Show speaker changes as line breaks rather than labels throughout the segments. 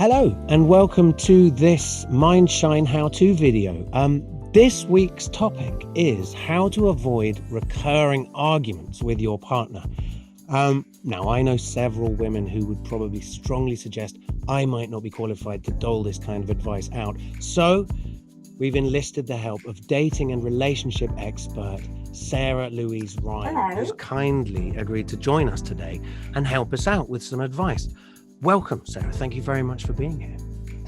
Hello and welcome to this Mindshine how-to video. This week's topic is how to avoid recurring arguments with your partner. Now, I know several women who would probably strongly suggest I might not be qualified to dole this kind of advice out. So we've enlisted the help of dating and relationship expert Sarah Louise Ryan, who's kindly agreed to join us today and help us out with some advice. Welcome, Sarah. Thank you very much for being here.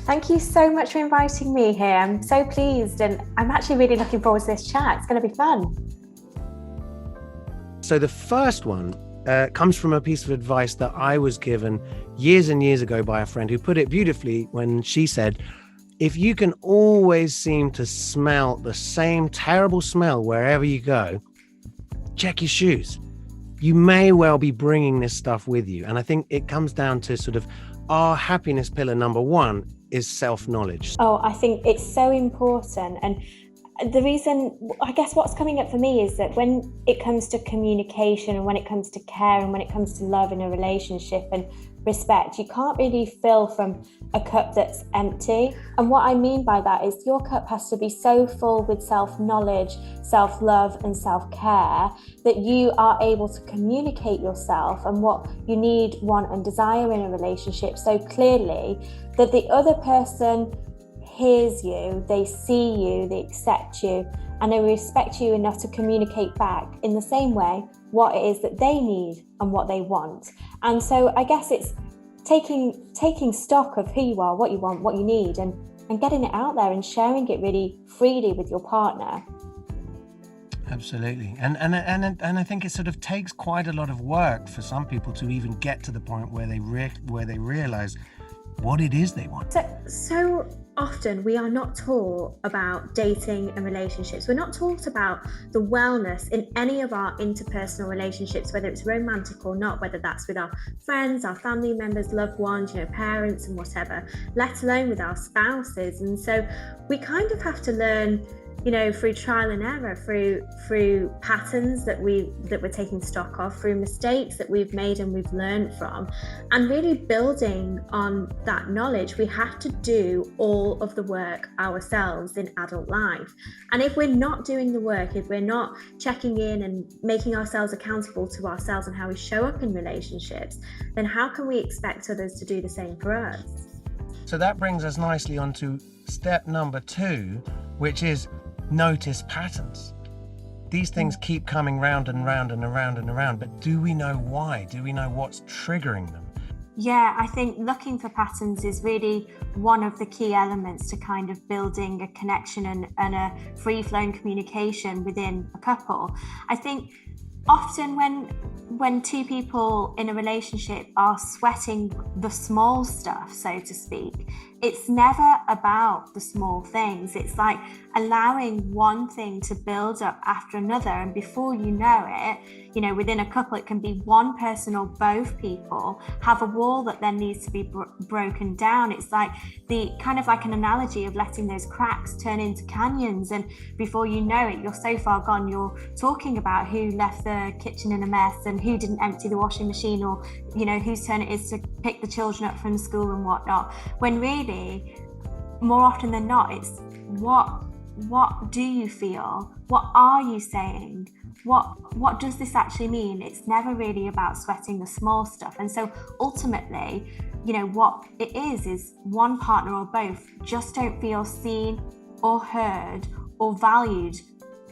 Thank you so much for inviting me here. I'm so pleased and I'm actually really looking forward to this chat. It's going to be fun.
So the first one comes from a piece of advice that I was given years and years ago by a friend who put it beautifully when she said, if you can always seem to smell the same terrible smell wherever you go, check your shoes. You may well be bringing this stuff with you. And I think it comes down to sort of our happiness pillar number one is self-knowledge.
Oh, I think it's so important. And the reason, I guess what's coming up for me is that when it comes to communication and when it comes to care and when it comes to love in a relationship and respect, you can't really fill from a cup that's empty. And what I mean by that is your cup has to be so full with self-knowledge, self-love and self-care that you are able to communicate yourself and what you need, want and desire in a relationship so clearly that the other person hears you, they see you, they accept you, and they respect you enough to communicate back in the same way what it is that they need and what they want. And so I guess it's taking stock of who you are, what you want, what you need, and getting it out there and sharing it really freely with your partner.
Absolutely. And I think it sort of takes quite a lot of work for some people to even get to the point where they realize what it is they want.
So often we are not taught about dating and relationships. We're not taught about the wellness in any of our interpersonal relationships, whether it's romantic or not, whether that's with our friends, our family members, loved ones, parents and whatever, let alone with our spouses. And so we kind of have to learn, through trial and error, through patterns that we're taking stock of, through mistakes that we've made and we've learned from, and really building on that knowledge. We have to do all of the work ourselves in adult life. And if we're not doing the work, if we're not checking in and making ourselves accountable to ourselves and how we show up in relationships, then how can we expect others to do the same for us?
So that brings us nicely onto step number 2, which is notice patterns. These things keep coming round and round and around and around, but do we know why? Do we know what's triggering them?
Yeah, I think looking for patterns is really one of the key elements to kind of building a connection and a free-flowing communication within a couple. I think often when two people in a relationship are sweating the small stuff, so to speak, it's never about the small things. It's like allowing one thing to build up after another, and before you know it, within a couple, it can be one person or both people have a wall that then needs to be broken down. It's like like an analogy of letting those cracks turn into canyons, and before you know it, you're so far gone, you're talking about who left the kitchen in a mess and who didn't empty the washing machine, or whose turn it is to pick the children up from school and whatnot, when really more often than not it's what do you feel, what are you saying, what does this actually mean? It's never really about sweating the small stuff. And so ultimately, what it is one partner or both just don't feel seen or heard or valued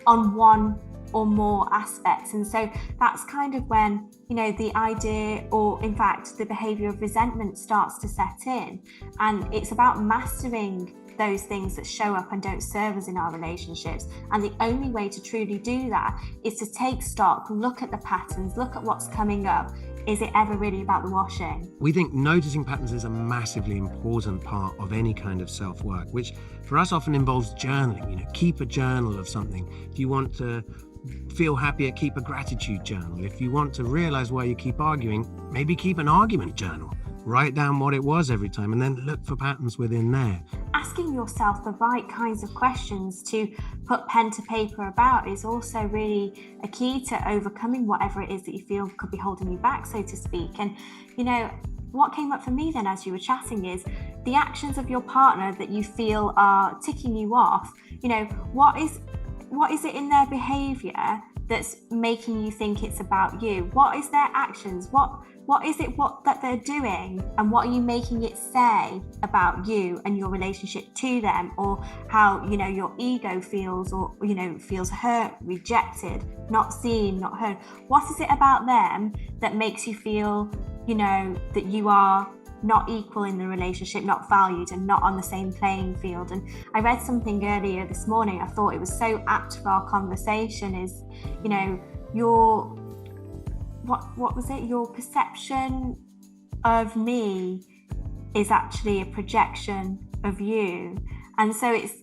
on one or more aspects. And so that's kind of when the idea, or in fact the behavior of resentment, starts to set in. And it's about mastering those things that show up and don't serve us in our relationships. And the only way to truly do that is to take stock, look at the patterns, look at what's coming up. Is it ever really about the washing?
We think noticing patterns is a massively important part of any kind of self-work, which for us often involves journaling. Keep a journal of something. If you want to feel happier, keep a gratitude journal. If you want to realize why you keep arguing, maybe keep an argument journal. Write down what it was every time and then look for patterns within there.
Asking yourself the right kinds of questions to put pen to paper about is also really a key to overcoming whatever it is that you feel could be holding you back, so to speak. And what came up for me then as you were chatting is the actions of your partner that you feel are ticking you off. What is it in their behavior that's making you think it's about you? What is their actions? What is it that they're doing, and what are you making it say about you and your relationship to them, or how your ego feels, or feels hurt, rejected, not seen, not heard? What is it about them that makes you feel that you are not equal in the relationship, not valued, and not on the same playing field? And I read something earlier this morning, I thought it was so apt for our conversation, is what was it? Your perception of me is actually a projection of you. And so it's,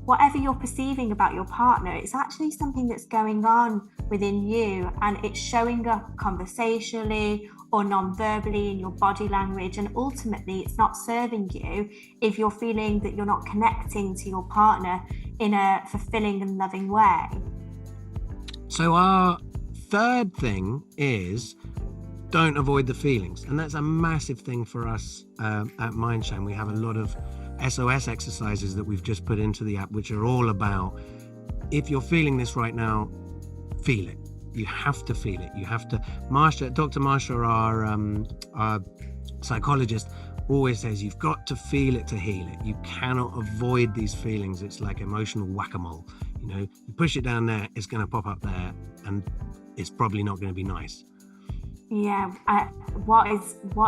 whatever you're perceiving about your partner, it's actually something that's going on within you, and it's showing up conversationally or non-verbally in your body language. And ultimately, it's not serving you if you're feeling that you're not connecting to your partner in a fulfilling and loving way.
So our third thing is, don't avoid the feelings. And that's a massive thing for us at Mindshine. We have a lot of SOS exercises that we've just put into the app, which are all about, if you're feeling this right now, feel it. You have to feel it. You have to. Dr. Marsha, our psychologist, always says you've got to feel it to heal it. You cannot avoid these feelings. It's like emotional whack-a-mole. You push it down there, it's going to pop up there, and it's probably not going to be nice.
Yeah, what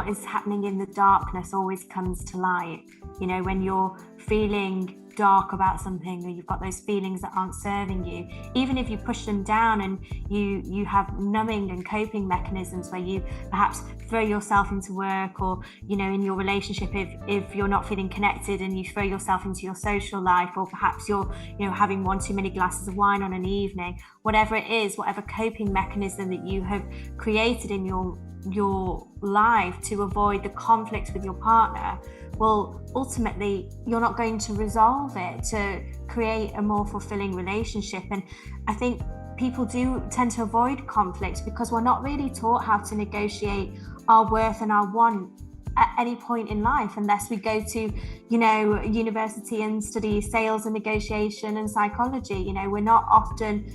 is happening in the darkness always comes to light. When you're feeling dark about something, or you've got those feelings that aren't serving you, even if you push them down and you have numbing and coping mechanisms where you perhaps throw yourself into work, or in your relationship, if you're not feeling connected and you throw yourself into your social life, or perhaps you're having one too many glasses of wine on an evening, whatever it is, whatever coping mechanism that you have created in your life to avoid the conflict with your partner, well, ultimately, you're not going to resolve it to create a more fulfilling relationship. And I think people do tend to avoid conflict because we're not really taught how to negotiate our worth and our want at any point in life, unless we go to, university and study sales and negotiation and psychology. We're not often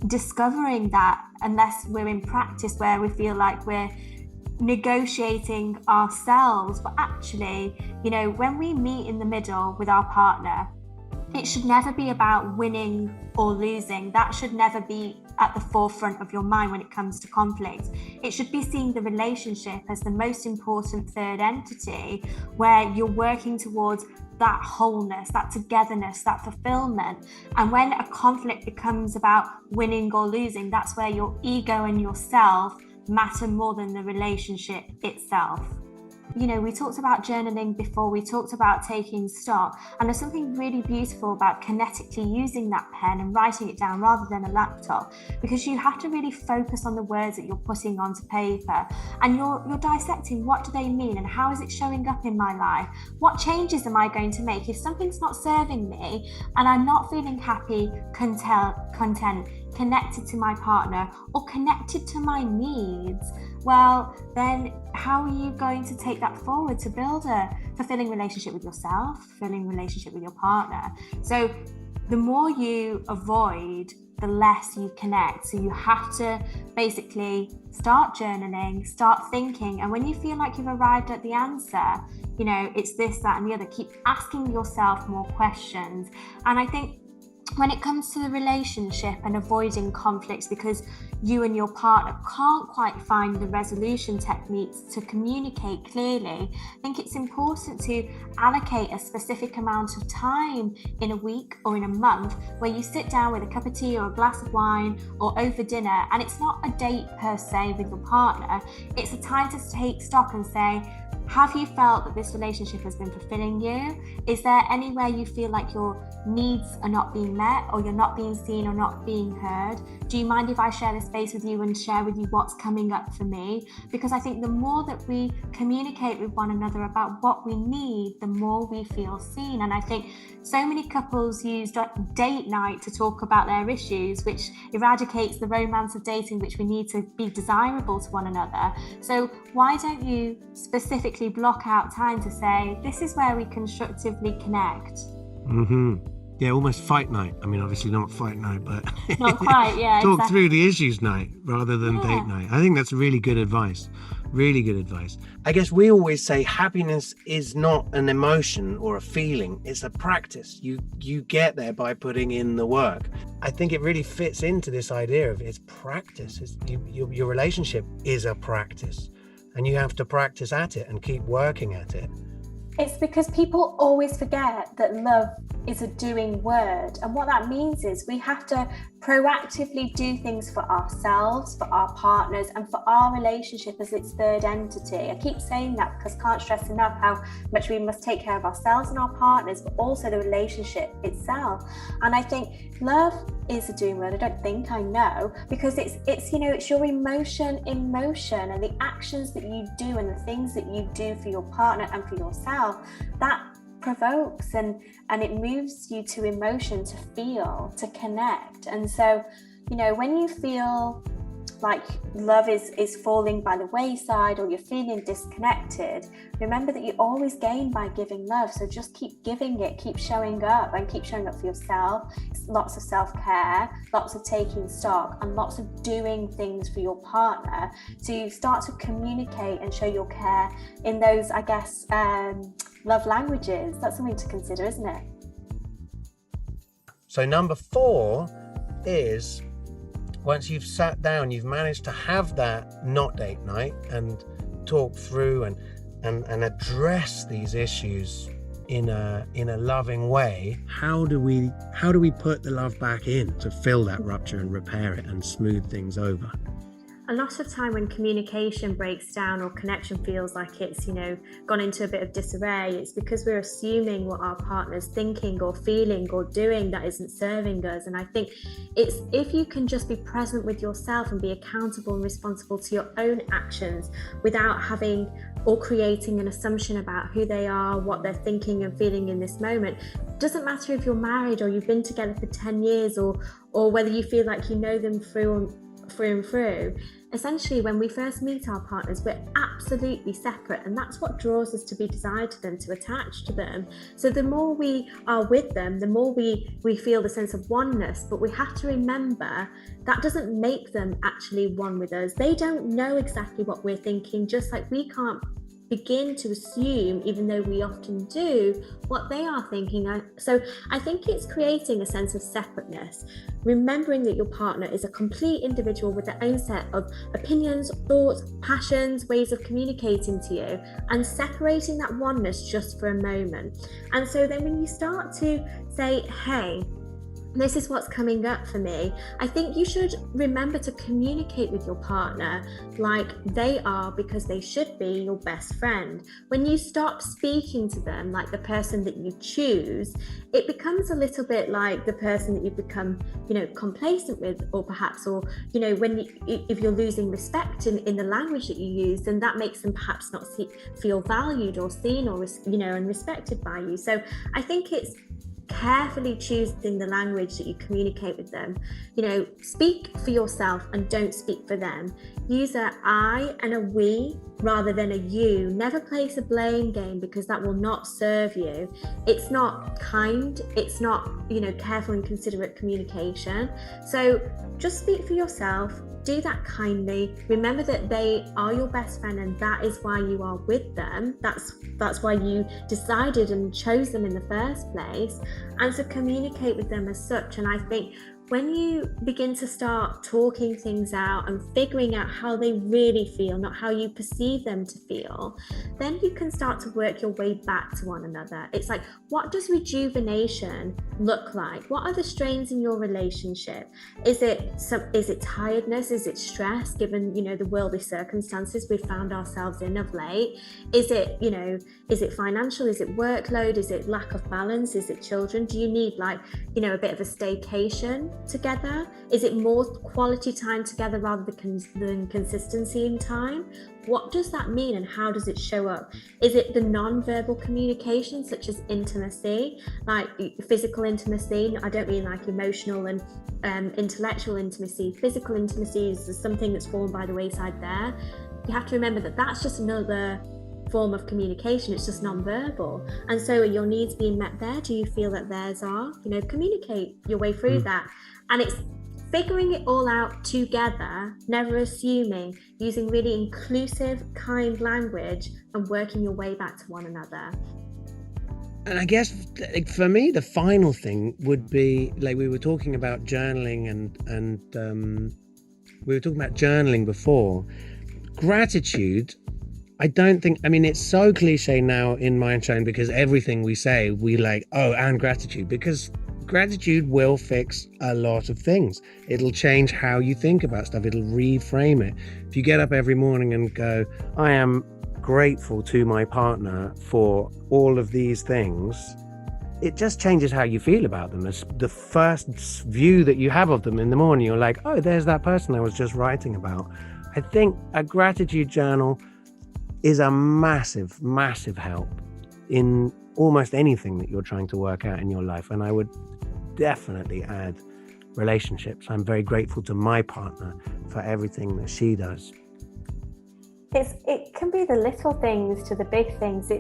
discovering that unless we're in practice, where we feel like we're negotiating ourselves. But actually, when we meet in the middle with our partner, it should never be about winning or losing. That should never be at the forefront of your mind when it comes to conflict. It should be seeing the relationship as the most important third entity, where you're working towards that wholeness, that togetherness, that fulfillment. And when a conflict becomes about winning or losing, that's where your ego and yourself matter more than the relationship itself. We talked about journaling before, we talked about taking stock, and there's something really beautiful about kinetically using that pen and writing it down rather than a laptop, because you have to really focus on the words that you're putting onto paper, and you're dissecting, what do they mean and how is it showing up in my life? What changes am I going to make if something's not serving me and I'm not feeling happy, content, connected to my partner, or connected to my needs? Well, then how are you going to take that forward to build a fulfilling relationship with yourself, fulfilling relationship with your partner? So the more you avoid, the less you connect. So you have to basically start journaling, start thinking, and when you feel like you've arrived at the answer, it's this, that, and the other, keep asking yourself more questions. And I think when it comes to the relationship and avoiding conflicts because you and your partner can't quite find the resolution techniques to communicate clearly, I think it's important to allocate a specific amount of time in a week or in a month where you sit down with a cup of tea or a glass of wine or over dinner, and it's not a date per se with your partner, it's a time to take stock and say, have you felt that this relationship has been fulfilling you? Is there anywhere you feel like your needs are not being met, or you're not being seen or not being heard? Do you mind if I share this space with you and share with you what's coming up for me? Because I think the more that we communicate with one another about what we need, the more we feel seen. And I think so many couples use date night to talk about their issues, which eradicates the romance of dating, which we need to be desirable to one another. So why don't you specifically block out time to say, this is where we constructively connect?
Yeah, almost fight night. I mean, obviously not fight night, but
not quite. Yeah,
talk
exactly.
through the issues night rather than date night. I think that's really good advice. Really good advice. I guess we always say happiness is not an emotion or a feeling, it's a practice. You get there by putting in the work. I think it really fits into this idea of it's practice. Your relationship is a practice, and you have to practice at it and keep working at it.
It's because people always forget that love is a doing word. And what that means is we have to proactively do things for ourselves, for our partners, and for our relationship as its third entity. I keep saying that because I can't stress enough how much we must take care of ourselves and our partners, but also the relationship itself. And I think love is a doing word. I know, because it's your emotion in motion, and the actions that you do and the things that you do for your partner and for yourself, that provokes and it moves you to emotion, to feel, to connect. And so, when you feel like love is falling by the wayside, or you're feeling disconnected, remember that you always gain by giving love. So just keep giving it, keep showing up, and keep showing up for yourself. Lots of self-care, lots of taking stock, and lots of doing things for your partner to start to communicate and show your care in those, I guess, love languages. That's something to consider, isn't it?
So number 4 is, once you've sat down, you've managed to have that not date night and talk through and address these issues in a loving way. How do we put the love back in to fill that rupture and repair it and smooth things over?
A lot of time when communication breaks down or connection feels like it's, gone into a bit of disarray, it's because we're assuming what our partner's thinking or feeling or doing that isn't serving us. And I think it's, if you can just be present with yourself and be accountable and responsible to your own actions without having or creating an assumption about who they are, what they're thinking and feeling in this moment. Doesn't matter if you're married or you've been together for 10 years or whether you feel like you know them through and through. Essentially, when we first meet our partners, we're absolutely separate, and that's what draws us to be desired to them, to attach to them. So the more we are with them, the more we feel the sense of oneness. But we have to remember that doesn't make them actually one with us. They don't know exactly what we're thinking, just like we can't begin to assume, even though we often do, what they are thinking. So I think it's creating a sense of separateness, remembering that your partner is a complete individual with their own set of opinions, thoughts, passions, ways of communicating to you, and separating that oneness just for a moment. And so then when you start to say, hey, this is what's coming up for me, I think you should remember to communicate with your partner like they are, because they should be your best friend. When you stop speaking to them like the person that you choose, it becomes a little bit like the person that you become, complacent with, or perhaps, if you're losing respect in the language that you use, then that makes them perhaps not feel valued or seen or, and respected by you. So I think it's carefully choosing the language that you communicate with them. Speak for yourself and don't speak for them. Use a I and a we rather than a you. Never place a blame game, because that will not serve you. It's not kind. It's not, careful and considerate communication. So just speak for yourself. Do that kindly. Remember that they are your best friend, and that is why you are with them. That's why you decided and chose them in the first place. And so communicate with them as such. And I think when you begin to start talking things out and figuring out how they really feel, not how you perceive them to feel, then you can start to work your way back to one another. It's like, what does rejuvenation look like? What are the strains in your relationship? Is it tiredness? Is it stress, given, the worldly circumstances we've found ourselves in of late? Is it financial? Is it workload? Is it lack of balance? Is it children? Do you need a bit of a staycation together? Is it more quality time together rather than consistency in time? What does that mean, and how does it show up? Is it the non-verbal communication, such as intimacy, like physical intimacy? I don't mean like emotional and intellectual intimacy. Physical intimacy is something that's fallen by the wayside there. You have to remember that that's just another form of communication. It's just non-verbal. And so are your needs being met there? Do you feel that theirs are? Communicate your way through that. And it's figuring it all out together, never assuming, using really inclusive, kind language, and working your way back to one another.
And I guess for me, the final thing would be, like, we were talking about journaling and we were talking about journaling before. Gratitude, it's so cliche now in Mindshine, because everything we say, we and gratitude, because gratitude will fix a lot of things. It'll change how you think about stuff. It'll reframe it. If you get up every morning and go, I am grateful to my partner for all of these things, it just changes how you feel about them. As the first view that you have of them in the morning, you're like, oh, there's that person I was just writing about. I think a gratitude journal is a massive, massive help in almost anything that you're trying to work out in your life. And I would definitely add relationships. I'm very grateful to my partner for everything that she does.
It can be the little things to the big things.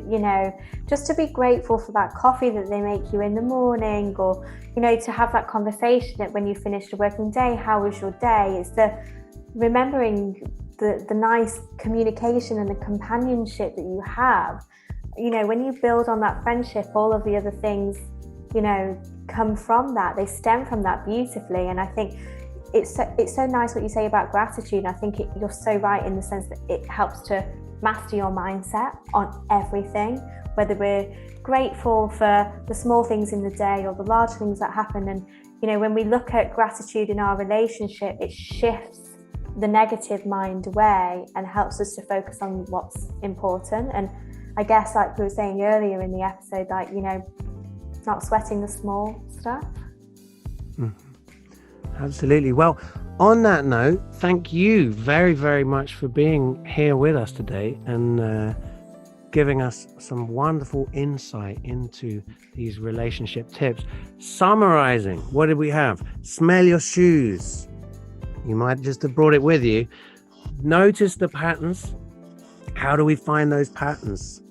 Just to be grateful for that coffee that they make you in the morning, or to have that conversation when you finish the working day. How was your day? It's the remembering the nice communication and the companionship that you have. When you build on that friendship, all of the other things come from that. They stem from that beautifully. And I think it's so nice what you say about gratitude. I think you're so right in the sense that it helps to master your mindset on everything, whether we're grateful for the small things in the day or the large things that happen. And when we look at gratitude in our relationship, it shifts the negative mind away and helps us to focus on what's important. And I guess, like we were saying earlier in the episode, not sweating the small stuff.
Absolutely. Well, on that note, thank you very, very much for being here with us today and giving us some wonderful insight into these relationship tips. Summarizing, what did we have? Smell your shoes. You might just have brought it with you. Notice the patterns. How do we find those patterns?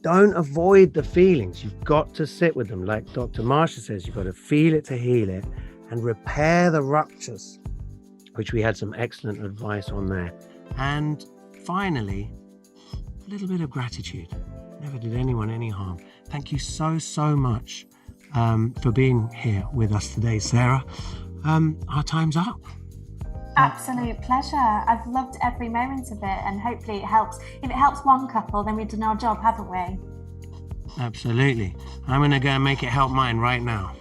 Don't avoid the feelings. You've got to sit with them. Like Dr. Marsha says, you've got to feel it to heal it, and repair the ruptures, which we had some excellent advice on there. And finally, a little bit of gratitude. Never did anyone any harm. Thank you so, so much for being here with us today, Sarah. Our time's up.
Absolute pleasure. I've loved every moment of it, and hopefully it helps. If it helps one couple, then we've done our job, haven't we?
Absolutely. I'm going to go and make it help mine right now.